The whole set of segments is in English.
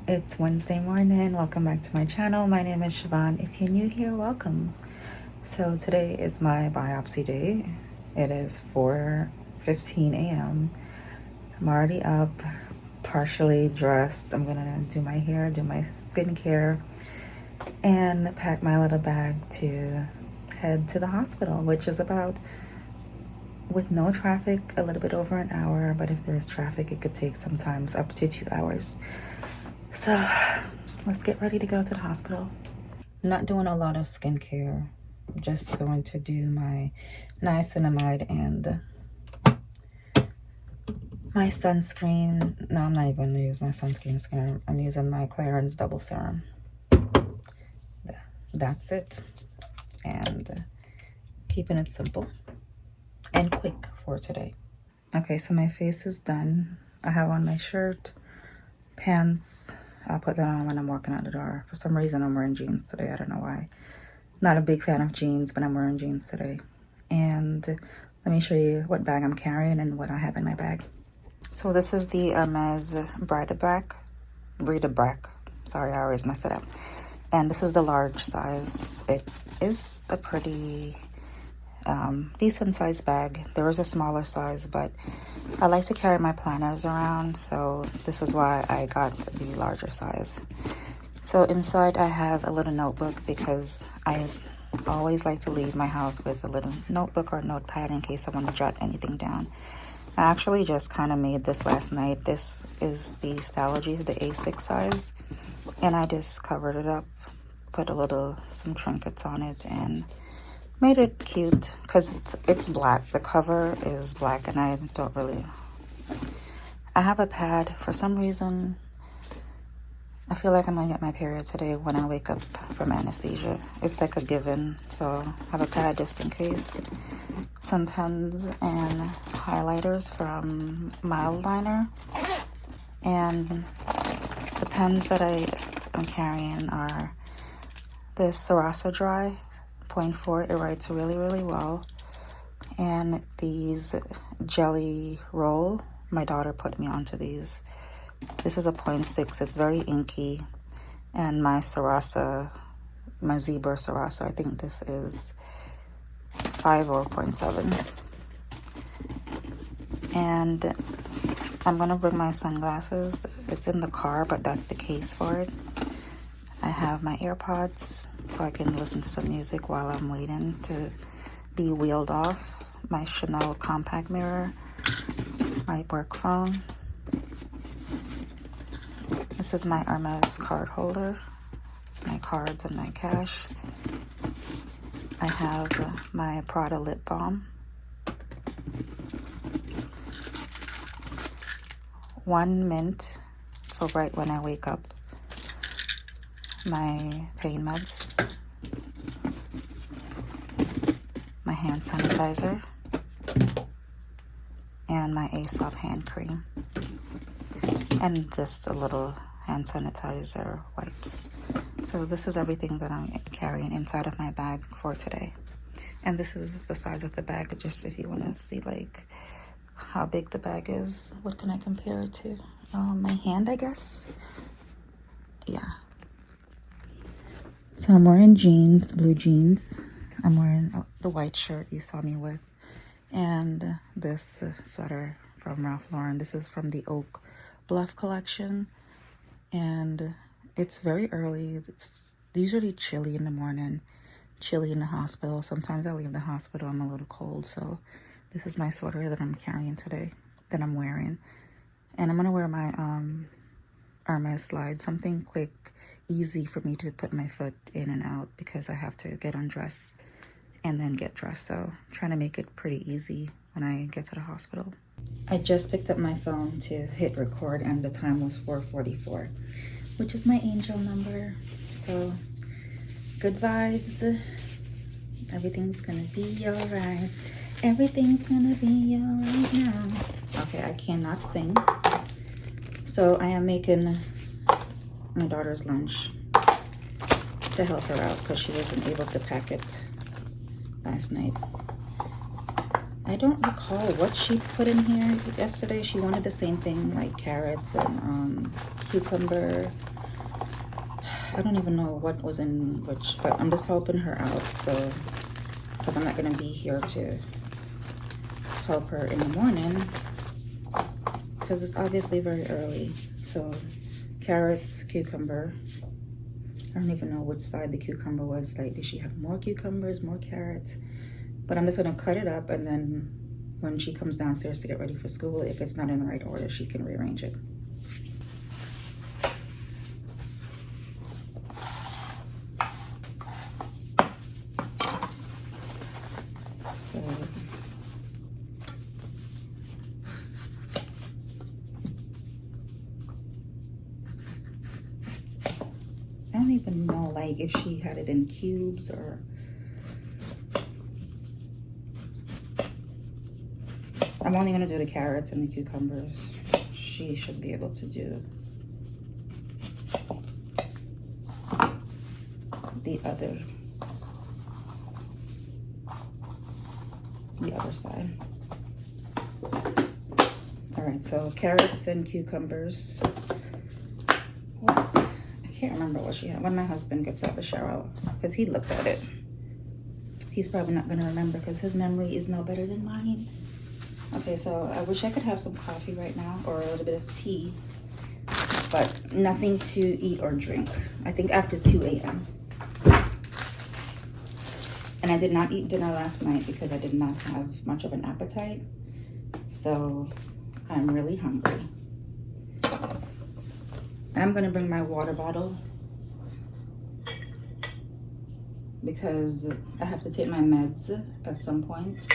It's Wednesday morning. Welcome back to my channel. My name is Siobhan. If you're new here, welcome. So today is my biopsy day. It is 4:15 a.m. I'm already up, partially dressed. I'm gonna do my hair, do my skincare, and pack my little bag to head to the hospital, which is about, with no traffic, a little bit over an hour, but if there's traffic, it could take sometimes up to 2 hours. So let's get ready to go to the hospital. Not doing a lot of skincare, just going to do my niacinamide and my sunscreen. No, I'm not even going to use my sunscreen. I'm using my Clarins double serum. That's it. And keeping it simple and quick for today. Okay, so my face is done. I have on my shirt, pants. I'll put that on when I'm walking out the door. For some reason, I'm wearing jeans today. I don't know why. Not a big fan of jeans, but I'm wearing jeans today. And let me show you what bag I'm carrying and what I have in my bag. So this is the Hermes Bredebrack. Sorry, I always mess it up. And this is the large size. It is a pretty decent size bag. There is a smaller size, but I like to carry my planners around, so this is why I got the larger size. So inside I have a little notebook because I always like to leave my house with a little notebook or notepad in case I want to jot anything down. I actually just kind of made this last night. This is the Stalogy, the A6 size, and I just covered it up, put some trinkets on it, and made it cute because it's black. The cover is black, and I have a pad. For some reason, I feel like I'm gonna get my period today when I wake up from anesthesia. It's like a given, so I have a pad just in case. Some pens and highlighters from Mildliner, and the pens that I'm carrying are the Sarasa Dry 0.4. It writes really, really well. And these Jelly Roll, my daughter put me onto these. This is a 0.6. It's very inky. And my Sarasa, my Zebra Sarasa, I think this is 5 or 0.7. And I'm gonna bring my sunglasses. It's in the car, but that's the case for it. I have my AirPods so I can listen to some music while I'm waiting to be wheeled off. My Chanel compact mirror, my work phone. This is my Hermes card holder, my cards and my cash. I have my Prada lip balm. One mint for right when I wake up. My pain meds. My hand sanitizer. And my Aesop hand cream. And just a little hand sanitizer wipes. So this is everything that I'm carrying inside of my bag for today. And this is the size of the bag, just if you want to see like how big the bag is. What can I compare it to? My hand, I guess. Yeah. So I'm wearing jeans, blue jeans. I'm wearing the white shirt you saw me with. And this sweater from Ralph Lauren. This is from the Oak Bluff collection. And it's very early. It's usually chilly in the morning, chilly in the hospital. Sometimes I leave the hospital, I'm a little cold. So this is my sweater that I'm carrying today, that I'm wearing. And I'm going to wear my Hermes slide, something quick, easy for me to put my foot in and out because I have to get undressed and then get dressed. So I'm trying to make it pretty easy when I get to the hospital. I just picked up my phone to hit record and the time was 4:44, which is my angel number. So good vibes. Everything's gonna be all right. Everything's gonna be all right now. Okay, I cannot sing. So I am making my daughter's lunch to help her out because she wasn't able to pack it last night. I don't recall what she put in here yesterday. She wanted the same thing, like carrots and cucumber I don't even know what was in which, but I'm just helping her out, so, because I'm not going to be here to help her in the morning, because it's obviously very early. So, carrots, cucumber. I don't even know which side the cucumber was. Like, did she have more cucumbers, more carrots? But I'm just going to cut it up, and then when she comes downstairs to get ready for school, if it's not in the right order, she can rearrange it. So I don't even know, like, if she had it in cubes or... I'm only going to do the carrots and the cucumbers. She should be able to do the other side. All right, so carrots and cucumbers. I can't remember what she had. When my husband gets out of the shower, because he looked at it. He's probably not going to remember because his memory is no better than mine. Okay, so I wish I could have some coffee right now or a little bit of tea, but nothing to eat or drink. I think after 2 a.m. And I did not eat dinner last night because I did not have much of an appetite. So I'm really hungry. And I'm gonna bring my water bottle because I have to take my meds at some point.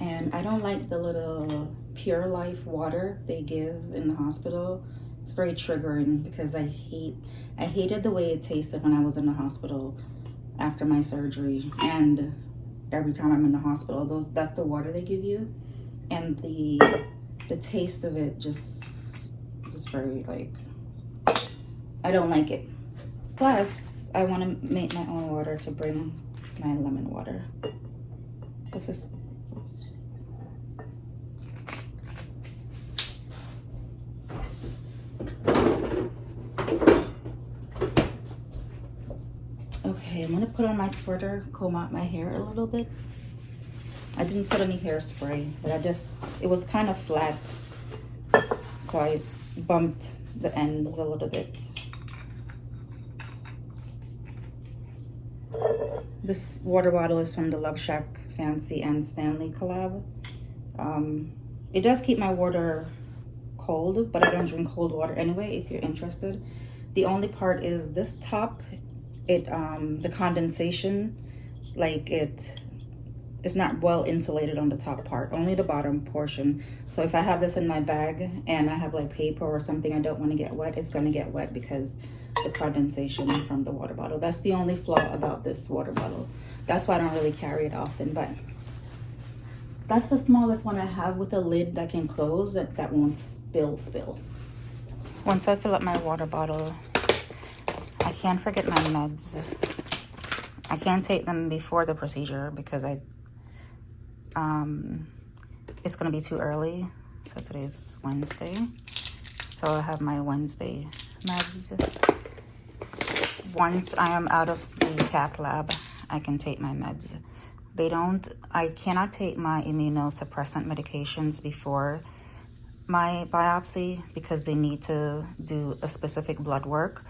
And I don't like the little Pure Life water they give in the hospital. It's very triggering because I hated the way it tasted when I was in the hospital after my surgery, and every time I'm in the hospital, that's the water they give you, and the taste of it just very, like, I don't like it. Plus, I want to make my own water to bring my lemon water. This is okay. I'm gonna put on my sweater, comb out my hair a little bit. I didn't put any hairspray, but it was kind of flat, so I bumped the ends a little bit. This water bottle is from the Love Shack Fancy and Stanley collab. It does keep my water cold, but I don't drink cold water anyway, if you're interested. The only part is this top, the condensation, like it's not well insulated on the top part, only the bottom portion. So if I have this in my bag and I have like paper or something I don't want to get wet, it's going to get wet because the condensation from the water bottle. That's the only flaw about this water bottle. That's why I don't really carry it often, but that's the smallest one I have with a lid that can close, that won't spill. Once I fill up my water bottle, I can't forget my meds. I can't take them before the procedure because it's gonna be too early. So today's Wednesday. So I have my Wednesday meds. Once I am out of the cath lab, I can take my meds. I cannot take my immunosuppressant medications before my biopsy because they need to do a specific blood work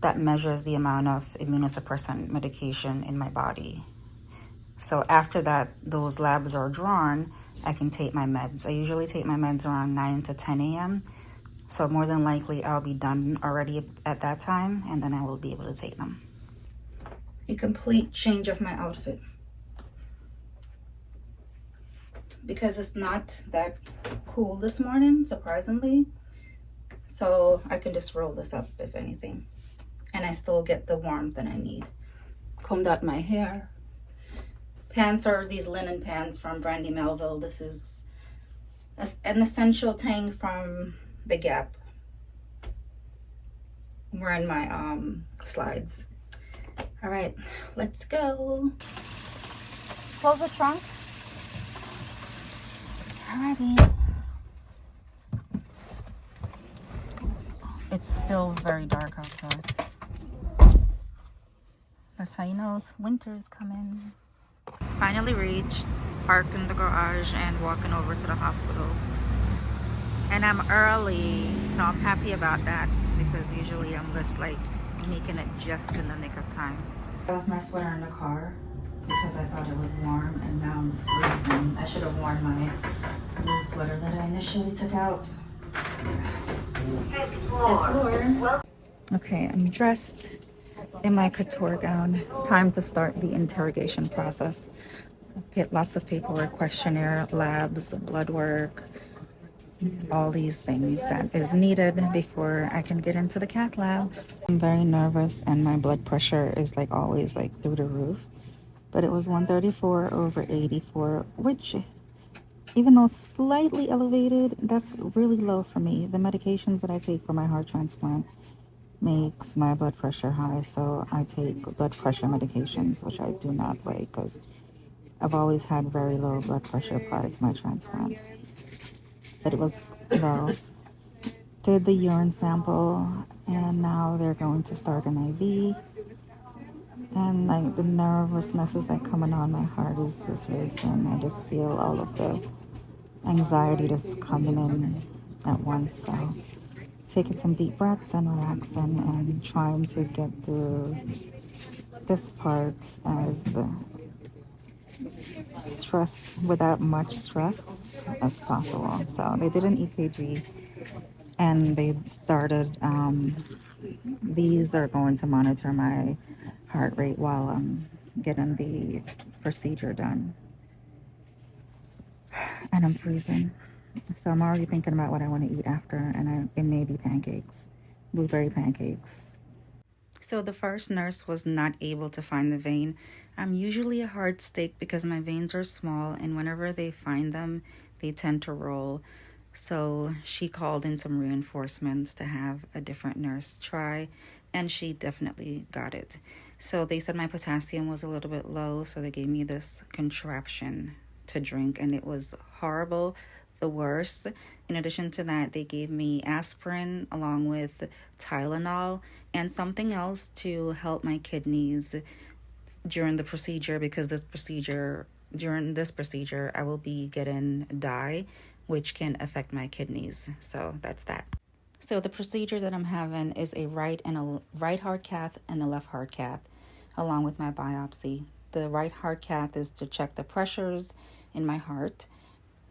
that measures the amount of immunosuppressant medication in my body. So after that, those labs are drawn, I can take my meds. I usually take my meds around 9 to 10 a.m. So more than likely I'll be done already at that time, and then I will be able to take them. A complete change of my outfit, because it's not that cool this morning, surprisingly. So I can just roll this up if anything. And I still get the warmth that I need. Combed out my hair. Pants are these linen pants from Brandy Melville. This is an essential tank from the Gap. I'm wearing my slides. All right, let's go. Close the trunk. Alrighty. It's still very dark outside. That's how you know it's winter's coming. Finally reached, parked in the garage and walking over to the hospital. And I'm early, so I'm happy about that because usually I'm just like making it just in the nick of time. I left my sweater in the car because I thought it was warm and now I'm freezing. I should have worn my blue sweater that I initially took out. Fifth floor. Okay, I'm dressed in my couture gown. Time to start the interrogation process. Get lots of paperwork, questionnaire, labs, blood work, all these things that is needed before I can get into the cath lab. I'm very nervous and my blood pressure is like always like through the roof. But it was 134 over 84, which even though slightly elevated, that's really low for me. The medications that I take for my heart transplant makes my blood pressure high, so I take blood pressure medications, which I do not like because I've always had very low blood pressure prior to my transplant. But it was low. Did the urine sample, and now they're going to start an IV. And like the nervousness is like coming on, my heart is just racing. I just feel all of the anxiety just coming in at once. So taking some deep breaths and relaxing and trying to get through this part as stress without much stress as possible. So they did an EKG and they started these are going to monitor my heart rate while I'm getting the procedure done. And I'm freezing. So I'm already thinking about what I want to eat after, and it may be pancakes, blueberry pancakes. So the first nurse was not able to find the vein. I'm usually a hard steak because my veins are small, and whenever they find them, they tend to roll. So she called in some reinforcements to have a different nurse try, and she definitely got it. So they said my potassium was a little bit low, so they gave me this contraption to drink, and it was horrible, the worst. In addition to that, they gave me aspirin along with Tylenol and something else to help my kidneys during the procedure, because during this procedure I will be getting dye which can affect my kidneys. So that's that. So the procedure that I'm having is a right heart cath and a left heart cath along with my biopsy. The right heart cath is to check the pressures in my heart.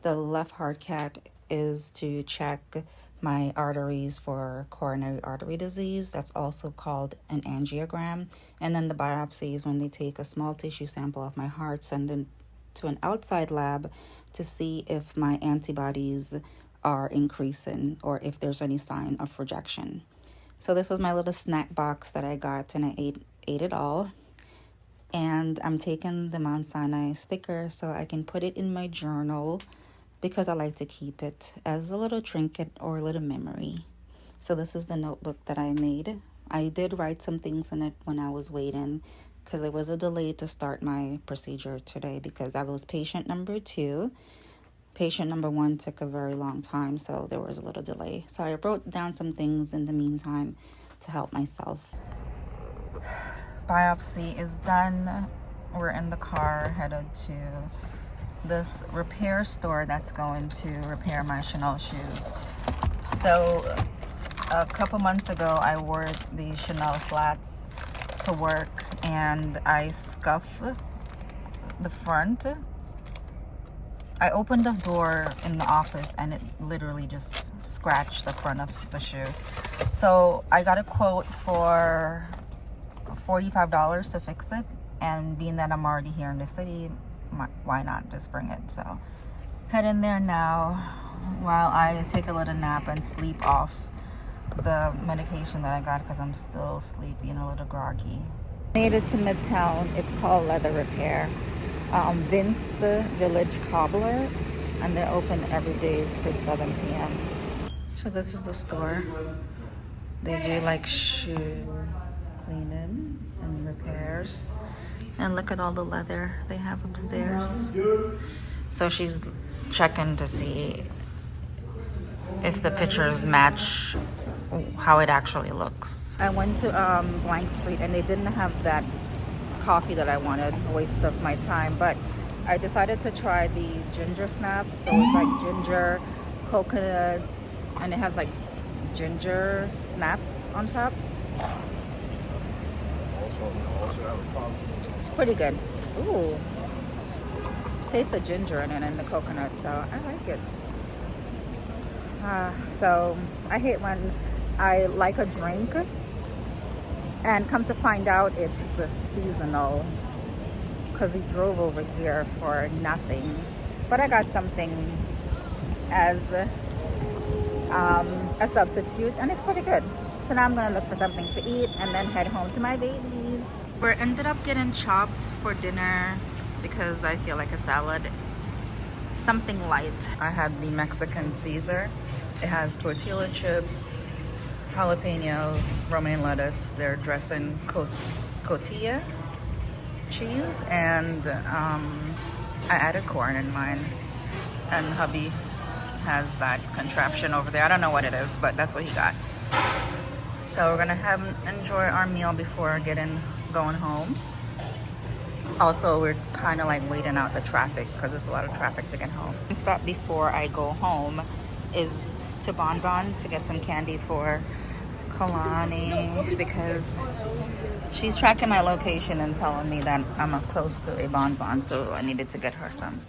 The left heart cath is to check my arteries for coronary artery disease. That's also called an angiogram. And then the biopsy is when they take a small tissue sample of my heart, send it to an outside lab to see if my antibodies are increasing or if there's any sign of rejection. So this was my little snack box that I got, and I ate it all. And I'm taking the Mount Sinai sticker so I can put it in my journal because I like to keep it as a little trinket or a little memory. So this is the notebook that I made. I did write some things in it when I was waiting because there was a delay to start my procedure today because I was patient number 2. Patient number 1 took a very long time, so there was a little delay. So I wrote down some things in the meantime to help myself. Biopsy is done. We're in the car headed to this repair store that's going to repair my Chanel shoes. So a couple months ago I wore the Chanel flats to work and I scuffed the front. I opened the door in the office and it literally just scratched the front of the shoe. So I got a quote for $45 to fix it, and being that I'm already here in the city, why not just bring it? So head in there now while I take a little nap and sleep off the medication that I got because I'm still sleepy and a little groggy. Made it to Midtown. It's called Leather Repair. Vince Village Cobbler, and they're open every day to 7 p.m. So this is the store. They do like shoe cleaning and repairs. And look at all the leather they have upstairs. So she's checking to see if the pictures match how it actually looks. I went to Blank Street and they didn't have that coffee that I wanted. A waste of my time. But I decided to try the ginger snap. So it's like ginger, coconut, and it has like ginger snaps on top. It's pretty good. Ooh. Taste the ginger in it and the coconut, so I like it. So I hate when I like a drink and come to find out it's seasonal, because we drove over here for nothing. But I got something as a substitute, and it's pretty good. So now I'm gonna look for something to eat and then head home to my babies. We ended up getting chopped for dinner because I feel like a salad, something light. I had the Mexican Caesar. It has tortilla chips, jalapenos, romaine lettuce, their dressing, cotija cheese, and I added corn in mine. And hubby has that contraption over there. I don't know what it is, but that's what he got. So we're gonna enjoy our meal before going home. Also, we're kind of like waiting out the traffic because there's a lot of traffic to get home. One stop before I go home is to Bon Bon to get some candy for Kalani, because she's tracking my location and telling me that I'm close to a Bon Bon, so I needed to get her some.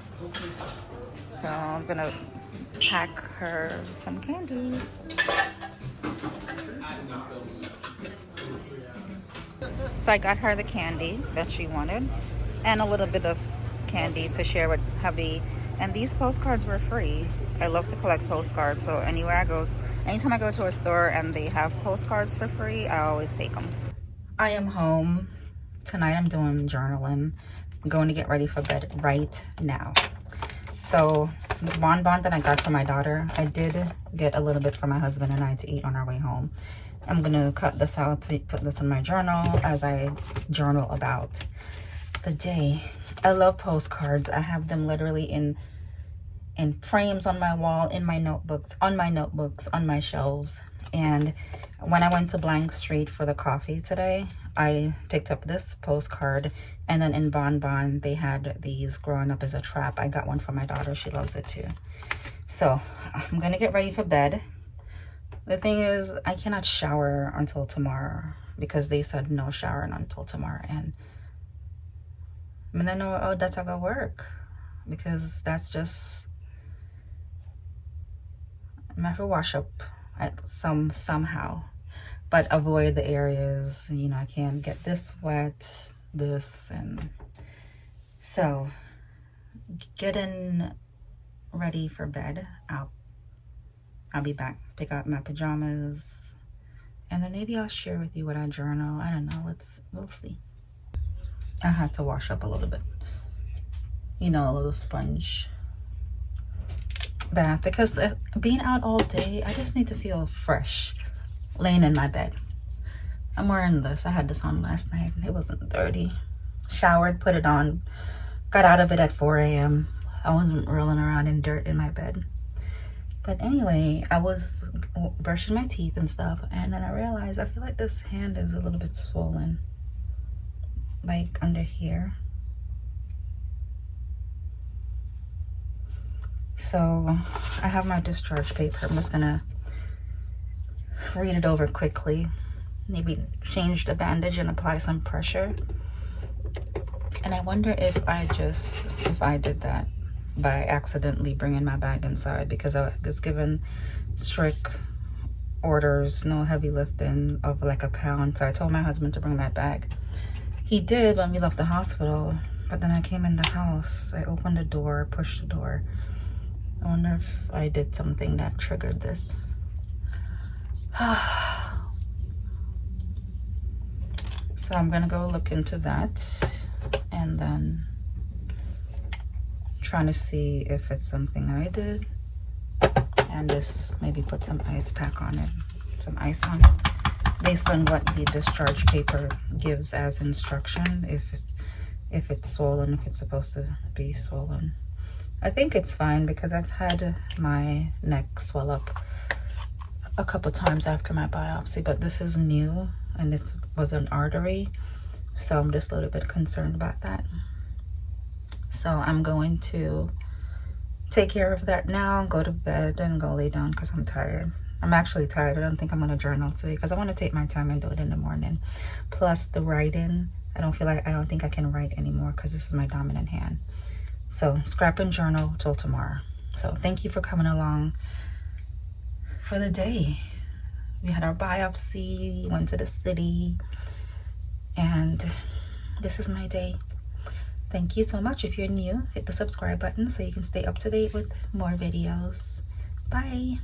So I'm gonna pack her some candy. So I got her the candy that she wanted and a little bit of candy to share with hubby. And these postcards were free. I love to collect postcards, so anytime I go to a store and they have postcards for free, I always take them. I am home. Tonight I'm doing journaling. I'm going to get ready for bed right now. So the bonbon that I got for my daughter, I did get a little bit for my husband and I to eat on our way home. I'm gonna cut this out to put this in my journal as I journal about the day. I love postcards. I have them literally in frames on my wall, in my notebooks, on my shelves. And when I went to Blank Street for the coffee today, I picked up this postcard, and then in Bon Bon they had these growing up as a trap. I got one for my daughter. She loves it too. So I'm gonna get ready for bed. The thing is, I cannot shower until tomorrow because they said no showering until tomorrow. And I'm gonna know, oh, that's how I go work, because that's just, I'm gonna have to wash up at somehow, but avoid the areas, you know, I can't get this wet, this, and so getting ready for bed. I'll be back, pick out my pajamas, and then maybe I'll share with you what I journal. I don't know, we'll see. I had to wash up a little bit, you know, a little sponge bath, because being out all day, I just need to feel fresh laying in my bed. I'm wearing this. I had this on last night. It wasn't dirty. Showered, put it on, got out of it at 4 a.m. I wasn't rolling around in dirt in my bed. But anyway, I was brushing my teeth and stuff, and then I realized I feel like this hand is a little bit swollen, like under here. So I have my discharge paper. I'm just gonna read it over quickly, maybe change the bandage and apply some pressure. And I wonder if I did that by accidentally bringing my bag inside, because I was given strict orders, no heavy lifting of like a pound. So I told my husband to bring my bag. He did when we left the hospital, but then I came in the house, I opened the door, pushed the door. I wonder if I did something that triggered this. So I'm gonna go look into that, and then trying to see if it's something I did, and just maybe put some ice pack on it, some ice on it, based on what the discharge paper gives as instruction, if it's swollen, if it's supposed to be swollen. I think it's fine, because I've had my neck swell up a couple times after my biopsy, but this is new, and this was an artery, So I'm just a little bit concerned about that. So I'm going to take care of that now, go to bed and go lay down because I'm tired. I'm actually tired. I don't think I'm going to journal today because I want to take my time and do it in the morning. Plus the writing, I don't think I can write anymore because this is my dominant hand. So scrap and journal till tomorrow. So thank you for coming along for the day. We had our biopsy, went to the city, and this is my day. Thank you so much. If you're new, hit the subscribe button so you can stay up to date with more videos. Bye.